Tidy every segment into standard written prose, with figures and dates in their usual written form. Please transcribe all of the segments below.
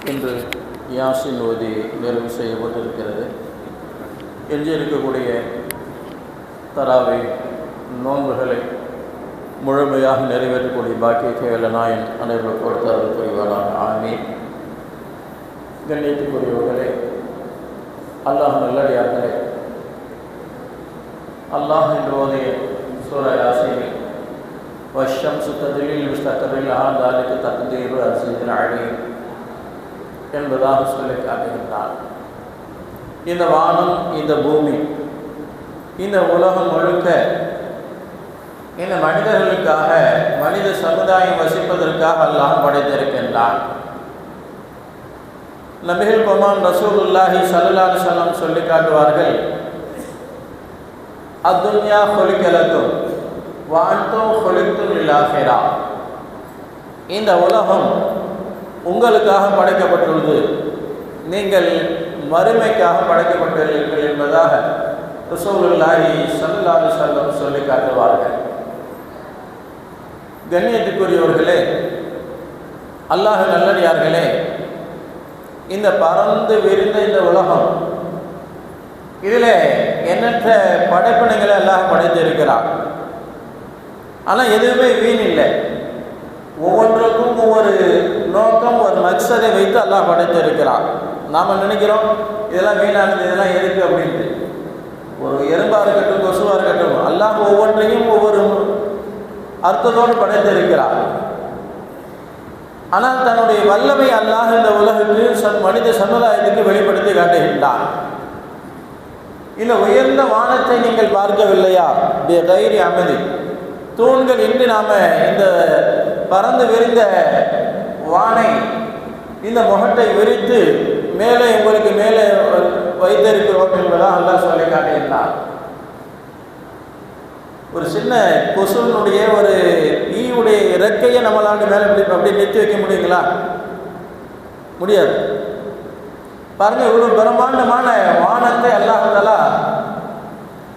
இன்று யாசின் ஓதி நிறைவு செய்யப்பட்டிருக்கிறது. எஞ்சி இருக்கக்கூடிய தராவை நோன்புகளை முழுமையாக நிறைவேற்றக்கூடிய பாக்கியத்தை வல்ல நாயன் அனைவரும் கொடுத்தார்கள் புரிவானாக. ஆமீன். கண்ணியத்துக்குரியவர்களே, அல்லாஹ் நல்லடியார்களே, அல்லாஹ் என்று ஓதிய சூரா யாசீனில் வஷ்ஷம்ஸு தஜ்ரீ லிமுஸ்தகர்ரின் லஹா ذلك தக்தீரு அஸீஸின் அலீம் என்பதாக சொல்லி காட்டுகின்றார். இந்த வானம், இந்த பூமி, இந்த உலகம் முழுக்க இந்த மனிதர்களுக்காக, மனித சமுதாயம் வசிப்பதற்காக அல்லாஹ் படைத்திருக்கின்றான். நபிகள் பெருமான் ரசூலுல்லாஹி ஸல்லல்லாஹு அலைஹி வஸல்லம் சொல்லி காட்டுவார்கள், அத்துன்யா ஹுலிகலத்தும் வஅன்தும் ஹுலிக்தும் லில் ஆஹிரா. இந்த உலகம் உங்களுக்காக படைக்கப்பட்டுள்ளது, நீங்கள் மறுமைக்காக படைக்கப்பட்டுள்ளீர்கள் என்பதாக ரசூலுல்லாஹி ஸல்லல்லாஹு அலைஹி வஸல்லம் சொல்லி காட்டுவார்கள். கண்ணியத்துக்குரியவர்களே, அல்லாஹ் நல்லடியார்களே, இந்த பறந்து விரிந்த இந்த உலகம், இதில் எண்ணற்ற படைப்பினங்களை எல்லாம் படைத்திருக்கிறார். ஆனால் எதுவுமே வீண் இல்லை. ஒவ்வொன்றுக்கும் ஒவ்வொரு நோக்கம், ஒரு மக்சதை வைத்து அல்லாஹ் படைத்திருக்கிறார். நாம் நினைக்கிறோம் இதெல்லாம் வீணானது, இதெல்லாம் எதுக்கு அப்படின்ட்டு. ஒரு எறும்பாக இருக்கட்டும், கொசுவாக இருக்கட்டும், அல்லாஹ் ஒவ்வொன்றையும் ஒவ்வொரு அர்த்தத்தோடு படைத்திருக்கிறார். ஆனால் தன்னுடைய வல்லமை அல்லாஹ் இந்த உலகுக்கு, மனித சமுதாயத்துக்கு வெளிப்படுத்தி காட்டுகின்றான். இந்த உயர்ந்த வானத்தை நீங்கள் பார்க்கவில்லையா? கைரி அமைதி தூண்கள் இன்று நாம் இந்த பறந்து விரிந்த வானை, இந்த முகட்டை விரித்து மேலே உங்களுக்கு மேலே வைத்திருக்கிறோம் என்பதாக அல்லாஹ் சொல்லி காட்டுகின்றார். ஒரு சின்ன கொசுனுடைய, ஒரு ஈவுடைய இறக்கையை நம்மளாண்டு மேலே அப்படி நிறுத்தி வைக்க முடியுங்களா? முடியாது. பாருங்க, இவ்வளவு பிரம்மாண்டமான வானத்தை அல்லாஹ் தஆலா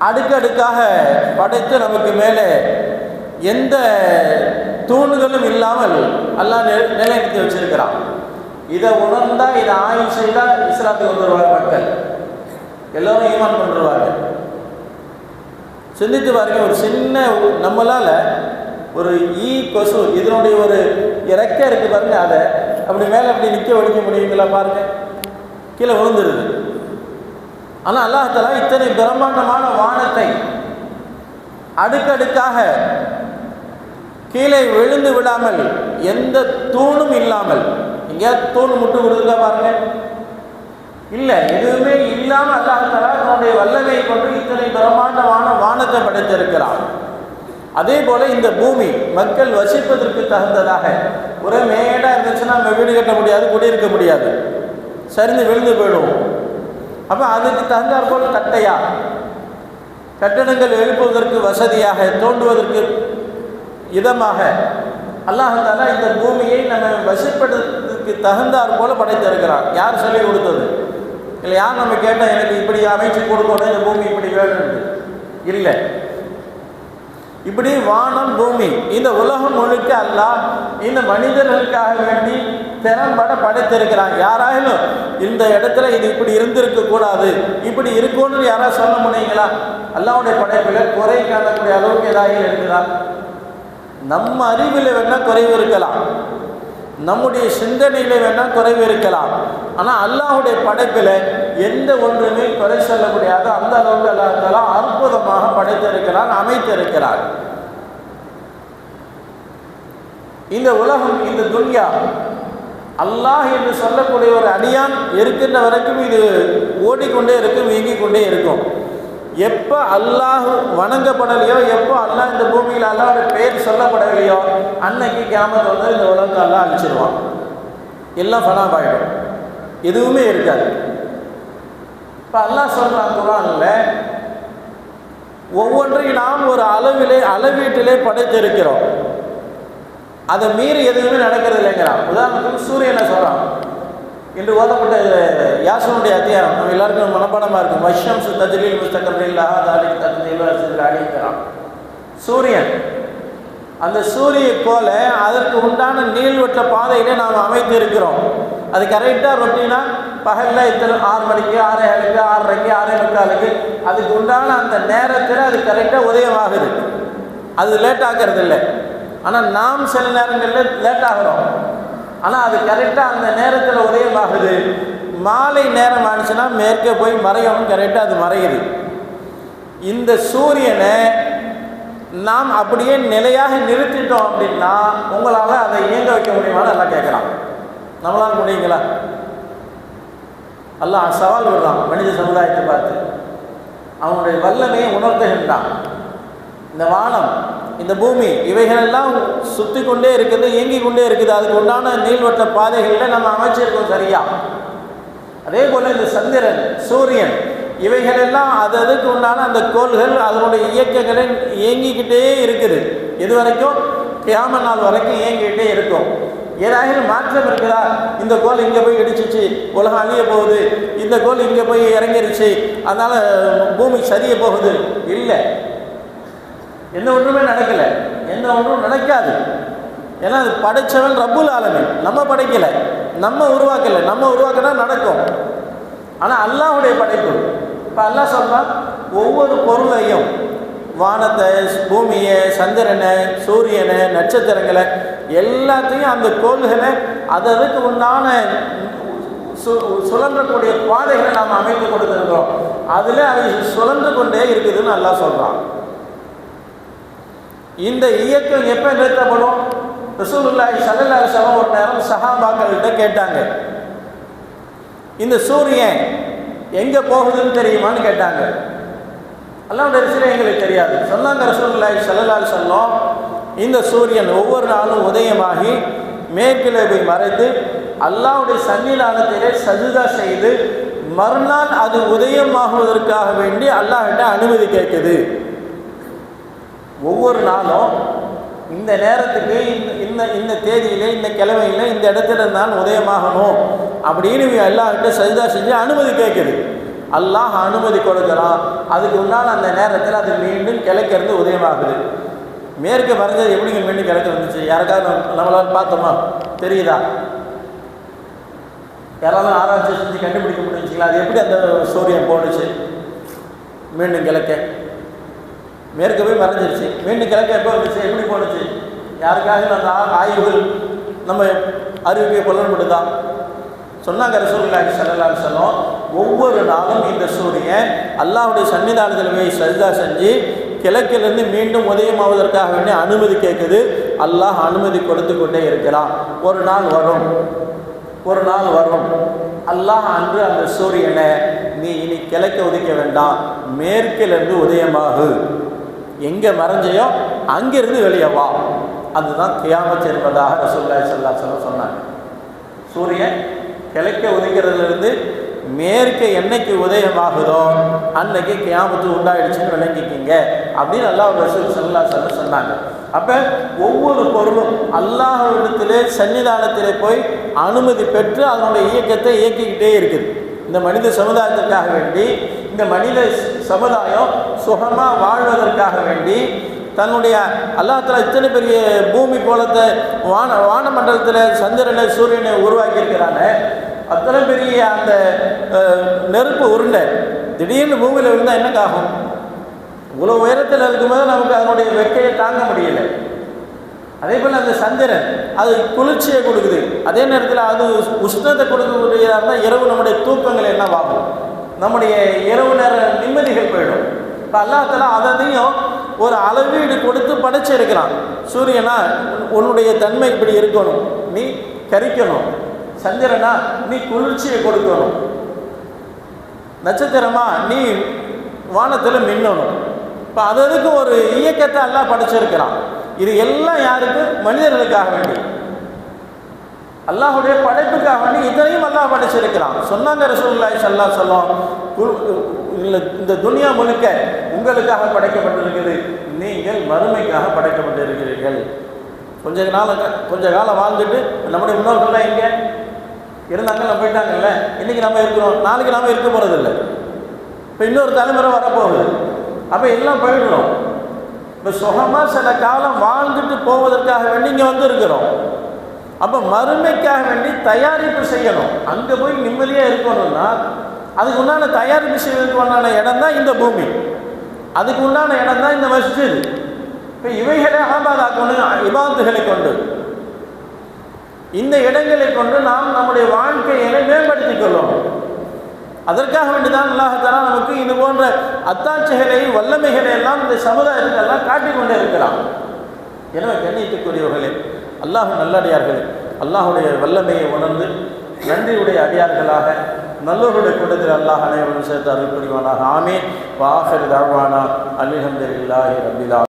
அடுக்கடுக்காக படைத்து நமக்கு மேலே எந்த தூண்களும் இல்லாமல் அல்லாஹ் நிலைநிறுத்தி வச்சிருக்கிறான். இதை உணர்ந்தா, இதை ஆய்வு செய்தால் இஸ்லாத்துக்கு வந்துடுவாங்க மக்கள், எல்லோரும் ஈமான் பண்ணுவாங்க. சிந்தித்து பாருங்க, ஒரு சின்ன நம்மளால ஒரு ஈ கொசு இதனுடைய ஒரு இறக்கை இருக்கு பாருங்க, அதை அப்படி மேலே அப்படி நிற்க ஒழிக்க முடியுங்களா? பாருங்க, கீழே விழுந்துருது. ஆனால் அல்லாஹ் தஆலா இத்தனை பிரம்மாண்டமான வானத்தை அடுக்கடுக்காக கீழே விழுந்து விடாமல், எந்த தூணும் இல்லாமல், எங்கேயாவது தூண் முட்டு கொடுத்துருக்கா பாருங்க? இல்லை, எதுவுமே இல்லாமல் அல்லாஹ் தஆலா தன்னுடைய வல்லமையை கொண்டு இத்தனை பிரம்மாண்டமான வானத்தை படைத்திருக்கிறான். அதே போல இந்த பூமி மக்கள் வசிப்பதற்கு தகுந்ததாக, ஒரே மேடாக இருந்துச்சுன்னா நம்ம வீடு கட்ட முடியாது, குடியிருக்க முடியாது, சரிந்து விழுந்து போயிடுவோம். அப்போ அதுக்கு தகுந்தாற் போல் தட்டையா கட்டடங்கள் எழுப்புவதற்கு வசதியாக, தோண்டுவதற்கு இதமாக அல்லாஹ் தஆலா இந்த பூமியை நம்ம வசிப்பதற்கு தகுந்தாற் போல படைத்திருக்கிறான். யார் சொல்லி கொடுத்தது? இல்லை, யார் நம்ம கேட்டால் எனக்கு இப்படி அமைச்சு கொடுக்கணும், இந்த பூமி இப்படி வேணும்னு இல்லை. இப்படி வானம், பூமி, இந்த உலகம் முழுக்க அல்லாஹ் இந்த மனிதர்களுக்காக வேண்டி திறம்பட படைத்திருக்கிறான். யாராலும் இந்த இடத்துல இது இப்படி இருந்திருக்க கூடாது, இப்படி இருக்கும்னு யாராவது சொல்ல முடியுங்களா? அல்லாஹ்வுடைய படைப்பில் குறை காணக்கூடிய அளவுக்கு ஏதாவது இருக்குதா? நம்ம அறிவில் வேணால் குறைவு இருக்கலாம், நம்முடைய சிந்தனையில் வேணால் குறைவு இருக்கலாம். ஆனால் அல்லாஹ்வுடைய படைப்பில் எந்த ஒன்றுமே குறை சொல்ல முடியாது. அந்த அளவுக்கு அல்லாஹ் தஆலா அற்புதமாக படைத்திருக்கிறான், அமைத்திருக்கிறார். இந்த உலகம், இந்த துன்யா, அல்லாஹ் என்று சொல்லக்கூடிய ஒரு அடியான் இருக்கின்ற வரைக்கும் இது ஓடிக்கொண்டே இருக்கும், இயங்கிக் கொண்டே இருக்கும். எப்போ அல்லாஹ் வணங்கப்படலையோ, எப்போ அல்லாஹ் இந்த பூமியில் அல்லாஹ்வுடைய பெயர் சொல்லப்படலையோ, அன்னைக்கு கியாமத் வந்து இந்த உலகத்தை அல்லாஹ் அழிச்சிருவான். எல்லாம் ஃபனாபாயிடும், எதுவுமே இருக்காது. இப்போ அல்லாஹ் சொல்கிறான் குர்ஆன்ல, ஒவ்வொன்றையும் நாம் ஒரு அளவீட்டிலே படைத்திருக்கிறோம், அதை மீறி எதுவுமே நடக்கிறது இல்லைங்கிறான். உதாரணத்துக்கு சூரியனை சொல்கிறான். இன்று ஓதப்பட்ட யாசனுடைய அத்தியாயம் நம்ம எல்லாருக்கும் மனப்பாடமாக இருக்கும். வஷ்ஷம்ஸு தஜ்ரீ லிமுஸ்தகர்ரின் லஹா ذلك தக்தீரு அஸீஸின் அலீம். சூரியன் அந்த சூரிய கோலை அதற்கு உண்டான நீள்வட்ட பாதையில நாம் அமைத்து இருக்கிறோம். அது கரெக்டாக ரொட்டீனாக பகலில் இத்தனை 6 மணிக்கு 6:30 6:30 6:45 அதுக்கு உண்டான அந்த நேரத்தில் அது கரெக்டாக உதயமாகுது. அது லேட் ஆகிறது இல்லை. ஆனால் நாம் சில நேரங்களில் லேட் ஆகிறோம். ஆனால் அது கரெக்டாக அந்த நேரத்தில் உதயமாகுது. மாலை நேரம் ஆனிச்சுன்னா மேற்கே போய் மறையணும், கரெக்டாக அது மறையுது. இந்த சூரியனை நாம் அப்படியே நிலையாக நிறுத்திட்டோம் அப்படின்னா உங்களால் அதை இயங்க வைக்க முடியுமான்னு நல்லா கேட்குறான். நம்மளால் முடியுங்களா? அல்லாஹ் சவால் விடுறான் மனித சமுதாயத்தை பார்த்து. அவனுடைய வல்லமையை உணர்த்துகின்றான். இந்த வானம், இந்த பூமி, இவைகளெல்லாம் சுற்றி கொண்டே இருக்குது, இயங்கி கொண்டே இருக்குது. அதுக்கு உண்டான நீள்வட்ட பாதைகளில் நம்ம அமைச்சிருக்கோம் சரியா. அதே போல் இந்த சந்திரன், சூரியன், இவைகளெல்லாம் அதுக்கு உண்டான அந்த கோள்கள் அதனுடைய இயக்கங்களை இயங்கிக்கிட்டே இருக்குது. இது வரைக்கும் கியாம நாள் வரைக்கும் இயங்கிக்கிட்டே இருக்கும். ஏதாவது மாற்றம் இருக்குதா? இந்த கோள் இங்கே போய் இடிச்சிச்சு, உலகம் அழிய போகுது, இந்த கோள் இங்கே போய் இறங்கிருச்சு, அதனால் பூமி சரிய போகுது, இல்லை. எந்த ஒன்றுமே நடக்கலை, எந்த ஒன்றும் நடக்காது. ஏன்னா அது படைச்சவன் ரப்புல் ஆலமீன், நம்ம படைக்கலை, நம்ம உருவாக்கலை. நம்ம உருவாக்கினா நடக்கும். ஆனால் அல்லாஹ்வுடைய படைப்பு. இப்போ அல்லாஹ் சொல்கிறான், ஒவ்வொரு பொருளையும், வானத்தை, பூமியை, சந்திரனை, சூரியனை, நட்சத்திரங்களை எல்லாத்தையும் அந்த கோள்களை அதுக்கு உண்டான சுழன்றக்கூடிய பாதைகளை நாம் அமைத்து கொடுத்துருக்கிறோம். அதில் அது சுழன்று கொண்டே இருக்குதுன்னு அல்லாஹ் சொல்கிறான். இந்த இயக்கம் எப்போ நிறுத்தப்படும்? ரசூலுல்லாஹி ஸல்லல்லாஹு அலைஹி வஸல்லம் ஒரு நேரம் சஹாபாக்கள்கிட்ட கேட்டாங்க, இந்த சூரியன் எங்கே போகுதுன்னு தெரியுமான்னு கேட்டாங்க. அல்லாஹ்வுடைய ரசூலே எங்களுக்கு தெரியாது சொன்னாங்க. ரசூலுல்லாஹி ஸல்லல்லாஹு அலைஹி வஸல்லம், இந்த சூரியன் ஒவ்வொரு நாளும் உதயமாகி மேற்கிலே போய் மறைந்து அல்லாஹ்வுடைய சன்னிதானத்திலே சஜ்தா செய்து மறுநாள் அது உதயமாகுவதற்காக வேண்டி அல்லாஹ்கிட்ட அனுமதி கேட்குது. ஒவ்வொரு நாளும் இந்த நேரத்துக்கு இந்த தேதியிலே, இந்த கிழமையில், இந்த இடத்துல தான் உதயமாகணும் அப்படின்னு அல்லாஹ்கிட்ட சஜ்தா செஞ்சு அனுமதி கேட்குது. அல்லாஹ் அனுமதி கொடுக்குறான். அதுக்கு முன்னால் அந்த நேரத்தில் அது மீண்டும் கிழக்கிருந்து உதயமாகுது. மேற்கு மறைஞ்சது எப்படிங்க மீண்டும் கிழக்கு வந்துச்சு? யாருக்காவது நம்மளால் பார்த்தோமா? தெரியுதா? யாராலும் ஆராய்ச்சி செஞ்சு கண்டுபிடிக்க முடிஞ்சுங்களா? அது எப்படி அந்த சூரியன் போணுச்சு மீண்டும் கிழக்க? மேற்கு போய் மறைஞ்சிருச்சு, மீண்டும் கிழக்க எப்போ வந்துச்சு, எப்படி போணுச்சு? யாருக்காக அந்த ஆய்வுகள் நம்ம அறிவிக்கை கொள்ளப்படுதா? சொன்னாங்க ரசூலுல்லாஹி ஸல்லல்லாஹு அலைஹி வஸல்லம், ஒவ்வொரு நாளும் இந்த சூரியன் அல்லாஹ்வுடைய சன்னிதானத்தில் போய் சஜ்தா செஞ்சு கிழக்கிலிருந்து மீண்டும் உதயமாவதற்காக வேண்டிய அனுமதி கேட்குது. அல்லாஹ் அனுமதி கொடுத்து கொண்டே இருக்கிறான். ஒரு நாள் வரும், ஒரு நாள் வரும், அல்லாஹ் அன்று அந்த சூரியனை நீ இனி கிழக்க உதிக்க வேண்டாம், மேற்கிலிருந்து உதயமாகு, எங்கே மறைஞ்சையோ அங்கிருந்து வெளியே வா. அதுதான் கியாமத் என்பதாக ரசூலுல்லாஹி ஸல்லல்லாஹு அலைஹி வஸல்லம் சொன்னாங்க. சூரியன் கிழக்க உதிக்கிறதுலேருந்து மேற்கே என்னைக்கு உதயமாகுதோ அன்னைக்கு கியாமத்து உண்டாயிடுச்சுன்னு விளங்கிக்கிங்க அப்படின்னு அல்லாஹ் ரசூல் ஸல்லல்லாஹு அலைஹி வஸல்லம் சொன்னாங்க. அப்போ ஒவ்வொரு பொருளும் அல்லாஹ்விடத்திலே சன்னிதானத்திலே போய் அனுமதி பெற்று அதனுடைய இயக்கத்தை இயக்கிக்கிட்டே இருக்குது. இந்த மனித சமுதாயத்திற்காக வேண்டி, இந்த மனித சமுதாயம் சுகமாக வாழ்வதற்காக வேண்டி தன்னுடைய அல்லாஹ் தஆலா இத்தனை பெரிய பூமி கோலத்தை வானமண்டலத்தில் சந்திரனை, சூரியனை உருவாக்கி இருக்கிறாங்க. அத்தனை பெரிய அந்த நெருப்பு உருண்டை திடீர்னு பூமியில் இருந்தால் என்ன ஆகும்? இவ்வளோ உயரத்தில் இருக்கும்போது நமக்கு அதனுடைய வெக்கையை தாங்க முடியல. அதே போல் அந்த சந்திரன் அது குளிர்ச்சியை கொடுக்குது, அதே நேரத்தில் அது உஷ்ணத்தை கொடுக்கக்கூடியதாக இருந்தால் இரவு நம்முடைய தூக்கங்கள் என்னவாகும்? நம்முடைய இரவு நேர நிம்மதிகள் போயிடும். இப்போ அல்லாஹ் தஆலா அதையும் ஒரு அளவீடு கொடுத்து படைச்சிருக்கிறான். சூரியனா உன்னுடைய தன்மை இப்படி இருக்கணும், நீ கரிக்கணும். சந்திரனா நீ குளிர்ச்சியை கொடுக்கணும். நட்சத்திரமா நீ வானத்தில் மின்னணும். இப்போ அதுக்கு ஒரு இயக்கத்தை எல்லாம் படைச்சிருக்கிறான். இது எல்லாம் யாருக்கு? மனிதர்களுக்காக வேண்டி, அல்லாஹ்வுடைய படைப்புக்காக வேண்டி இதனையும் அல்லாஹ் படைச்சிருக்கிறான். சொன்னாங்க ரசூலுல்லாஹி ஸல்லல்லாஹு அலைஹி வஸல்லம், இந்த துனியா முழுக்க உங்களுக்காக படைக்கப்பட்டிருக்கிறது, நீங்கள் மறுமைக்காக படைக்கப்பட்டிருக்கிறீர்கள். கொஞ்ச காலம் வாழ்ந்துட்டு நம்முடைய முன்னோர்கள்லாம் எங்கே இருந்தாங்க? நம்ம போயிட்டாங்கல்ல. இன்றைக்கி நம்ம இருக்கிறோம், நாளைக்கு நாம் இருக்க போகிறதில்லை. இப்போ இன்னொரு தலைமுறை வரப்போகுது. அப்போ எல்லாம் போயிடுறோம். இப்போ சுகமாக சில காலம் வாழ்ந்துட்டு போவதற்காக வேண்டி இங்கே வந்திருக்கிறோம். அப்போ மறுமைக்காக வேண்டி தயாரிப்பு செய்யணும். அங்கே போய் நிம்மதியாக இருக்கணும்னா அதுக்கு உண்டான தயாரிப்பு செய்வதற்கு உண்டான இடம் தான் இந்த பூமி, அதுக்கு உண்டான இடம் தான் இந்த மஸ்ஜித். இப்போ இவைகளை ஆபாதாக்கணும் இபாதத்துகளை கொண்டு, இந்த இடங்களை கொண்டு நாம் நம்முடைய வாழ்க்கையை மேம்படுத்திக் கொள்ளணும். அதற்காக வேண்டிதான் அல்லாஹ் தஆலா நமக்கு இது போன்ற அத்தாட்சிகளை வல்லமைகளை எல்லாம் இந்த சமுதாயத்துக்கெல்லாம் காட்டிக் கொண்டே இருக்கிறான். எனவே கண்ணியத்துக்குரியவர்களே, அல்லாஹ் நல்லடியார்களே, அல்லாஹுடைய வல்லமையை உணர்ந்து நன்றியுடைய அடியார்களாக நல்லோருடைய கூட்டத்தில் அல்லாஹ் அனைவரும் சேர்த்து அருள் புரிவானாக. ஆமீன். வ ஆகிரு தஅவானா அல்ஹம்துலில்லாஹி ரப்பில் ஆலமீன்.